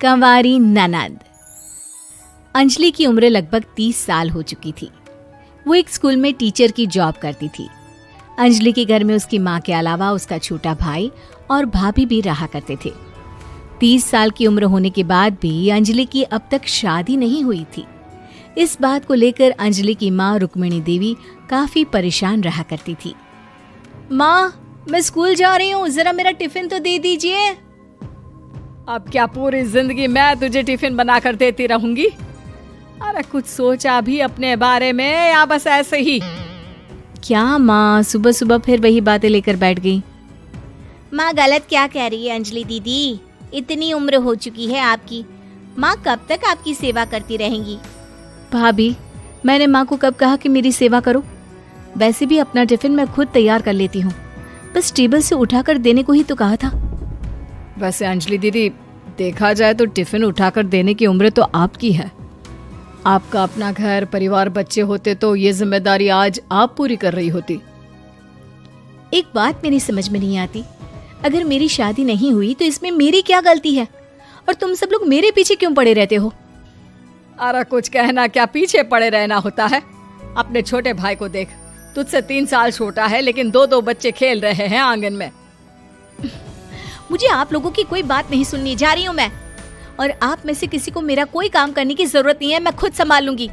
कंवारी ननद। अंजलि की उम्र लगभग 30 साल हो चुकी थी। वो एक स्कूल में टीचर की जॉब करती थी। अंजलि के घर में उसकी माँ के अलावा उसका छोटा भाई और भाभी भी रहा करते थे। 30 साल की उम्र होने के बाद भी अंजलि की अब तक शादी नहीं हुई थी। इस बात को लेकर अंजलि की माँ रुक्मिणी देवी काफी परेशान रहा करती थी। माँ, मैं स्कूल जा रही हूँ, जरा मेरा टिफिन तो दे दीजिए। अब क्या पूरी जिंदगी मैं तुझे टिफिन बनाकर देती रहूंगी? अरे कुछ सोचा भी अपने बारे में या बस ऐसे ही? क्या माँ, सुबह सुबह फिर वही बातें लेकर बैठ गई। माँ गलत क्या कह रही है अंजलि दीदी? इतनी उम्र हो चुकी है आपकी, माँ कब तक आपकी सेवा करती रहेंगी? भाभी, मैंने माँ को कब कहा कि मेरी सेवा करो? वैसे भी अपना टिफिन मैं खुद तैयार कर लेती हूँ, बस टेबल से उठाकर देने को ही तो कहा था। वैसे अंजलि दीदी, देखा जाए तो टिफिन उठाकर देने की उम्र तो आपकी है। आपका अपना घर परिवार बच्चे होते तो ये जिम्मेदारी आज आप पूरी कर रही होती। एक बात मेरी समझ में नहीं आती, अगर मेरी शादी नहीं हुई तो इसमें मेरी क्या गलती है और तुम सब लोग मेरे पीछे क्यों पड़े रहते हो? अरे कुछ कहना क्या पीछे पड़े रहना होता है? अपने छोटे भाई को देख, तुझसे 3 साल छोटा है लेकिन 2 बच्चे खेल रहे हैं आंगन में। मुझे आप लोगों की कोई बात नहीं सुननी, जा रही हूँ मैं। और आप में से किसी को मेरा कोई काम करने की जरूरत नहीं है, मैं खुद संभाल लूंगी।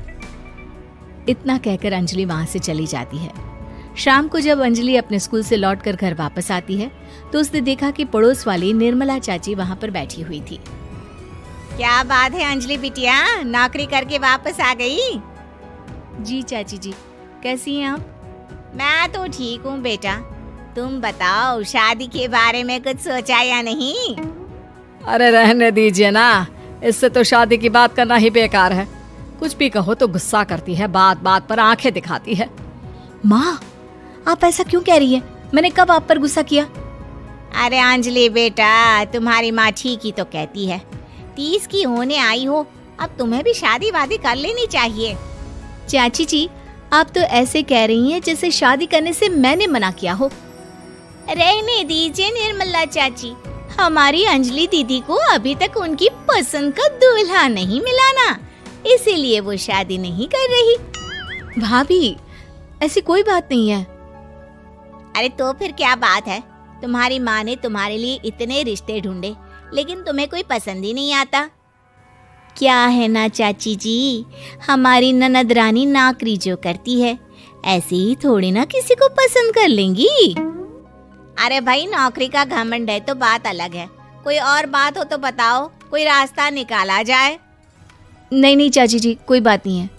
इतना कहकर अंजलि वहां से चली जाती है। शाम को जब अंजलि अपने स्कूल से लौटकर घर वापस आती है तो उसने देखा कि पड़ोस वाली निर्मला चाची वहां पर बैठी हुई थी। क्या बात है अंजलि बिटिया, नौकरी करके वापस आ गई? जी चाची जी, कैसी हैं आप? मैं तो ठीक हूँ बेटा, तुम बताओ शादी के बारे में कुछ सोचा या नहीं? अरे रहने दीजिए ना, इससे तो शादी की बात करना ही बेकार है। कुछ भी कहो तो गुस्सा करती है, बात बात पर आंखें दिखाती है। माँ, आप ऐसा क्यों कह रही हैं? मैंने कब आप पर गुस्सा किया? अरे अंजलि बेटा, तुम्हारी माँ ठीक ही तो कहती है। 30 की होने आई हो, अब तुम्हें भी शादी वादी कर लेनी चाहिए। चाची जी, आप तो ऐसे कह रही हैं जैसे शादी करने से मैंने मना किया हो। रहने दीजिए निर्मला चाची, हमारी अंजलि दीदी को अभी तक उनकी पसंद का दूल्हा नहीं मिला ना, इसीलिए वो शादी नहीं कर रही। भाभी, ऐसी कोई बात नहीं है। अरे तो फिर क्या बात है? तुम्हारी माँ ने तुम्हारे लिए इतने रिश्ते ढूंढे लेकिन तुम्हें कोई पसंद ही नहीं आता। क्या है ना चाची जी, हमारी ननद रानी नौकरी जो करती है ऐसे ही थोड़ी ना किसी को पसंद कर लेंगी। अरे भाई, नौकरी का घमंड है तो बात अलग है, कोई और बात हो तो बताओ, कोई रास्ता निकाला जाए। नहीं चाची जी, कोई बात नहीं है,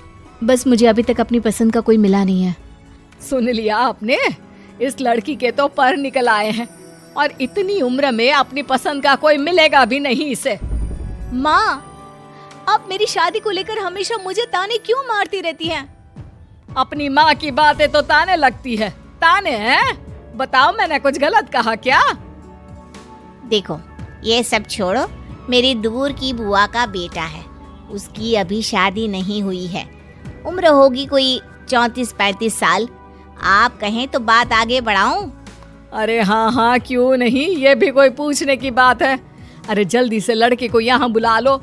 बस मुझे अभी तक अपनी पसंद का कोई मिला नहीं है। सुन लिया आपने, इस लड़की के तो पर निकल आए हैं और इतनी उम्र में अपनी पसंद का कोई मिलेगा भी नहीं इसे। माँ, आप मेरी शादी को लेकर हमेशा मुझे ताने क्यों मारती रहती हैं? अपनी माँ की बातें तो ताने लगती है। ताने हैं? बताओ, मैंने कुछ गलत कहा क्या? देखो, ये सब छोड़ो, मेरी दूर की बुआ का बेटा है, उसकी अभी शादी नहीं हुई है, उम्र होगी कोई 34-35 साल। आप कहें तो बात आगे बढ़ाऊं? अरे हाँ, क्यों नहीं, ये भी कोई पूछने की बात है। अरे जल्दी से लड़के को यहाँ बुला लो।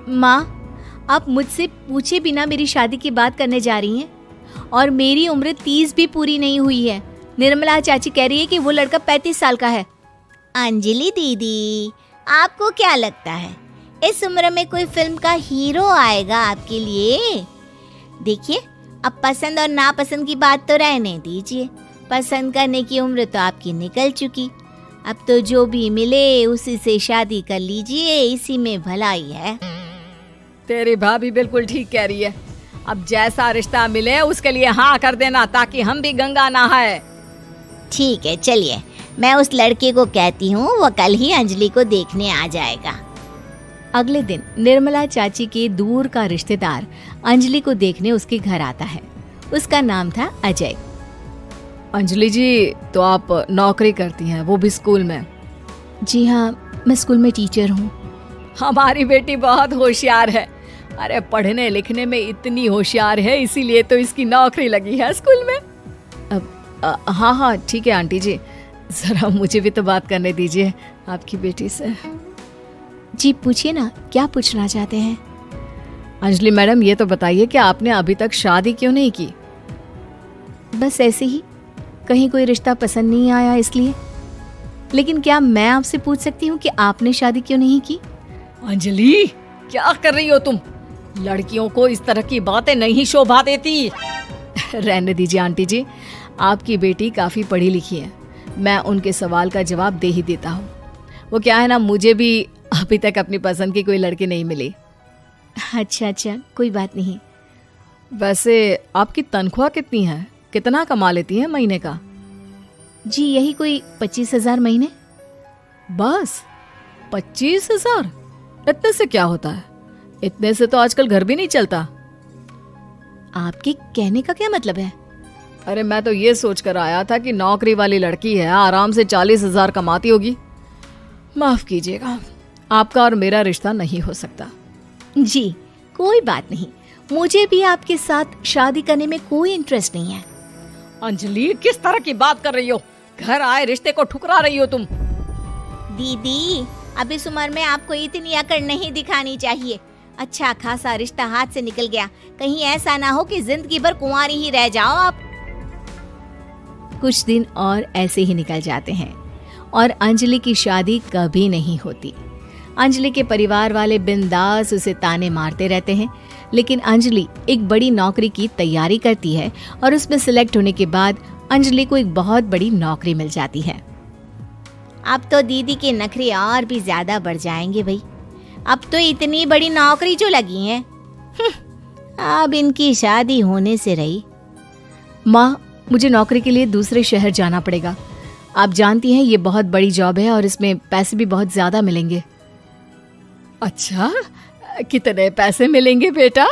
माँ, आप मुझसे पूछे बिना मेरी शादी की बात करने जा रही हैं और मेरी उम्र 30 भी पूरी नहीं हुई है। निर्मला चाची कह रही है कि वो लड़का 35 साल का है। अंजलि दीदी, आपको क्या लगता है इस उम्र में कोई फिल्म का हीरो आएगा आपके लिए? देखिए, अब पसंद और नापसंद की बात तो रहने दीजिए, पसंद करने की उम्र तो आपकी निकल चुकी। अब तो जो भी मिले उसी से शादी कर लीजिए, इसी में भलाई है। तेरी भाभी बिल्कुल ठीक कह रही है। अब जैसा रिश्ता मिले उसके लिए हाँ कर देना, ताकि हम भी गंगा नहाए। ठीक है, चलिए मैं उस लड़के को कहती हूँ, वो कल ही अंजलि को देखने आ जाएगा। अगले दिन निर्मला चाची के दूर का रिश्तेदार अंजलि को देखने उसके घर आता है। उसका नाम था अजय। अंजलि जी, तो आप नौकरी करती हैं, वो भी स्कूल में? जी हाँ, मैं स्कूल में टीचर हूँ। हमारी बेटी बहुत होशियार है। अरे पढ़ने लिखने में इतनी होशियार है, इसीलिए तो इसकी नौकरी लगी है स्कूल में। हाँ ठीक है आंटी जी, जरा मुझे भी तो बात करने दीजिए आपकी बेटी से। जी पूछिए ना, क्या पूछना चाहते हैं? अंजलि मैडम, ये तो बताइए कि आपने अभी तक शादी क्यों नहीं की? बस ऐसे ही, कहीं कोई रिश्ता पसंद नहीं आया इसलिए। लेकिन क्या मैं आपसे पूछ सकती हूँ कि आपने शादी क्यों नहीं की? अंजलि, क्या कर रही हो तुम? लड़कियों को इस तरह की बातें नहीं शोभा देती। रहने दीजिए आंटी जी, आपकी बेटी काफी पढ़ी लिखी है, मैं उनके सवाल का जवाब दे ही देता हूँ। वो क्या है ना, मुझे भी अभी तक अपनी पसंद की कोई लड़की नहीं मिली। अच्छा, कोई बात नहीं। वैसे आपकी तनख्वाह कितनी है? कितना कमा लेती है महीने का? जी यही कोई 25,000 महीने। बस 25,000? इतने से क्या होता है? इतने से तो आजकल घर भी नहीं चलता। आपके कहने का क्या मतलब है? अरे मैं तो ये सोच कर आया था कि नौकरी वाली लड़की है, आराम से 40,000 कमाती होगी। माफ कीजिएगा, आपका और मेरा रिश्ता नहीं हो सकता। जी कोई बात नहीं, मुझे भी आपके साथ शादी करने में कोई इंटरेस्ट नहीं है। अंजलि, किस तरह की बात कर रही हो? घर आए रिश्ते को ठुकरा रही हो तुम। दीदी, अब इस उम्र में आपको इतनी अकड़ नहीं दिखानी चाहिए। अच्छा खासा रिश्ता हाथ से निकल गया, कहीं ऐसा ना हो कि जिंदगी भर कुंवारी ही रह जाओ आप। कुछ दिन और ऐसे ही निकल जाते हैं और अंजलि की शादी कभी नहीं होती। अंजलि के परिवार वाले बिंदास उसे ताने मारते रहते हैं, लेकिन अंजलि एक बड़ी नौकरी की तैयारी करती है और उसमें सिलेक्ट होने के बाद अंजलि को एक बहुत बड़ी नौकरी मिल जाती है। अब तो दीदी के नखरे और भी ज्यादा बढ़ जाएंगे भाई। अब तो इतनी बड़ी नौकरी जो लगी है, अब इनकी शादी होने से रही। माँ, मुझे नौकरी के लिए दूसरे शहर जाना पड़ेगा। आप जानती हैं ये बहुत बड़ी जॉब है और इसमें पैसे भी बहुत ज्यादा मिलेंगे। अच्छा, कितने पैसे मिलेंगे बेटा?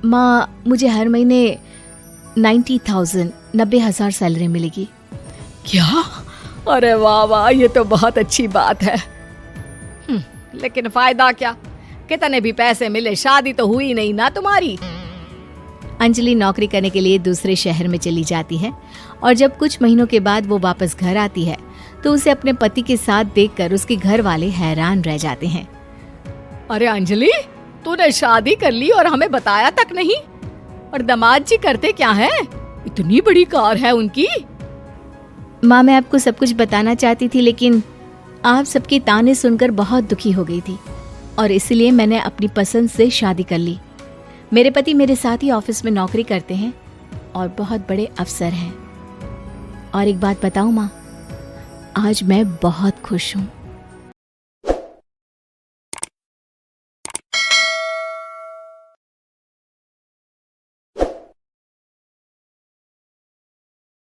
माँ, मुझे हर महीने 90,000 सैलरी मिलेगी। क्या? अरे वाह वाह, ये तो बहुत अच्छी बात है। लेकिन फायदा क्या? कितने भी पैसे मिले, शादी तो हुई नहीं ना तुम्हारी। अंजलि नौकरी करने के लिए दूसरे शहर में चली जाती है और जब कुछ महीनों के बाद वो वापस घर आती है तो उसे अपने पति के साथ देखकर उसके घर वाले हैरान रह जाते हैं। अरे अंजलि, तूने शादी कर ली और हमें बताया तक नहीं। और दामाद जी करते क्या है? इतनी बड़ी कार है उनकी। माँ, मैं आपको सब कुछ बताना चाहती थी, लेकिन आप सबके ताने सुनकर बहुत दुखी हो गई थी और इसलिए मैंने अपनी पसंद से शादी कर ली। मेरे पति मेरे साथ ही ऑफिस में नौकरी करते हैं और बहुत बड़े अफसर हैं। और एक बात बताऊं माँ, आज मैं बहुत खुश हूँ।